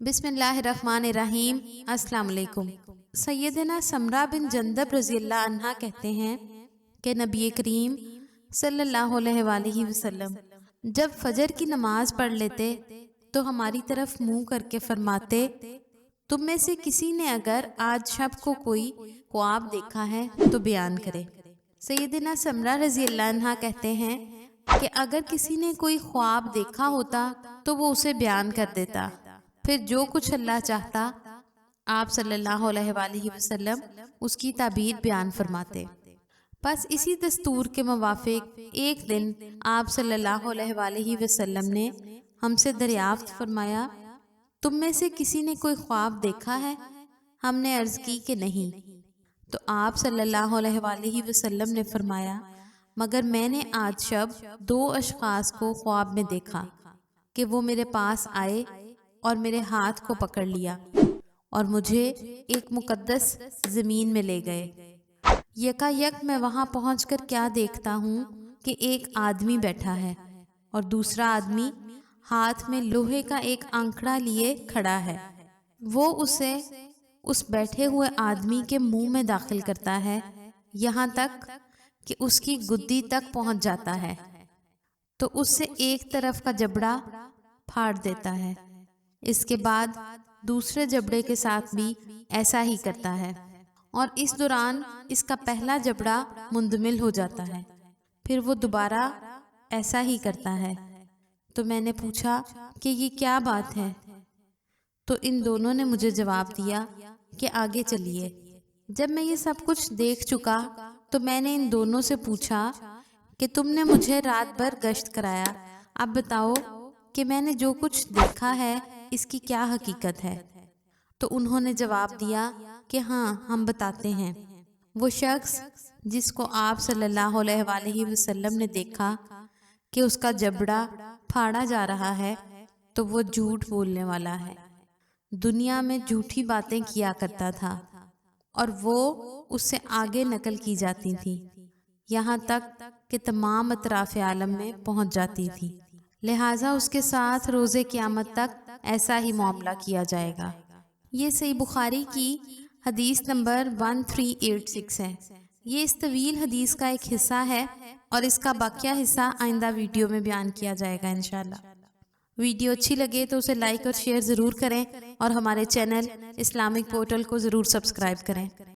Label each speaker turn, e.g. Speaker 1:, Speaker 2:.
Speaker 1: बिस्मिल्लाहिर्रहमानिर्रहीम। अस्सलाम वालेकुम। सैयदना समरा बिन जंदब रज़ी अल्लाह अन्हा कहते हैं कि नबी करीम सल्लल्लाहु अलैहि वसल्लम जब फजर की नमाज पढ़ लेते तो हमारी तरफ मुंह करके फरमाते, तुम में से किसी ने अगर आज शब को कोई ख्वाब देखा है तो बयान करे। सैयदना समरा रज़ी अल्लाह अन्हा कहते हैं कि अगर किसी ने कोई ख्वाब देखा होता तो वो उसे बयान कर देता, फिर जो कुछ अल्लाह चाहता आप सल्लल्लाहु अलैहि वसल्लम उसकी ताबीर बयान फरमाते। बस इसी दस्तूर के मुवाफिक एक दिन आप सल्लल्लाहु अलैहि वसल्लम ने हमसे दरियाफ्त फरमाया, तुम में से किसी ने कोई ख्वाब देखा है? हमने अर्ज़ की कि नहीं। तो आप सल्लल्लाहु अलैहि वसल्लम ने फरमाया, मगर मैंने आज शब दो अशखास को ख्वाब में देखा कि वो मेरे पास आए और मेरे हाथ को पकड़ लिया और मुझे एक मुकद्दस ज़मीन में ले गए। यकायक मैं वहाँ पहुँचकर क्या देखता हूँ कि एक आदमी बैठा है और दूसरा आदमी हाथ में लोहे का एक आंकड़ा लिए खड़ा है। वो उसे उस बैठे हुए आदमी के मुंह में दाखिल करता है, यहाँ तक कि उसकी गुद्दी तक पहुँच जाता है, तो उससे एक तरफ का जबड़ा फाड़ देता है। इसके बाद दूसरे जबड़े के साथ भी ऐसा ही करता है और इस दौरान इसका पहला जबड़ा मुंदमिल हो जाता है। फिर वो दोबारा ऐसा ही करता है। तो मैंने पूछा कि ये क्या बात है? तो इन दोनों ने मुझे जवाब दिया कि आगे चलिए। जब मैं ये सब कुछ देख चुका तो मैंने इन दोनों से पूछा कि तुमने मुझे रात भर गश्त कराया, अब बताओ कि मैंने जो कुछ देखा है इसकी क्या हकीकत है? तो उन्होंने जवाब दिया कि हाँ, हम बताते हैं। वो शख्स जिसको आप सल्लल्लाहु अलैहि वसल्लम ने देखा कि उसका जबड़ा फाड़ा जा रहा है, तो वो झूठ बोलने वाला है। दुनिया में झूठी बातें किया करता था और वो उससे आगे नकल की जाती थी, यहाँ तक कि तमाम अतराफ आलम में पहुँच जाती थी। लिहाजा उसके साथ रोज़े क़यामत तक ऐसा ही मामला किया जाएगा। ये सही बुखारी की हदीस नंबर 1386 है। ये इस तवील हदीस का एक हिस्सा है और इसका बाकिया हिस्सा आइंदा वीडियो में बयान किया जाएगा इंशाल्लाह। वीडियो अच्छी लगे तो उसे लाइक और शेयर ज़रूर करें और हमारे चैनल इस्लामिक पोर्टल को ज़रूर सब्सक्राइब करें।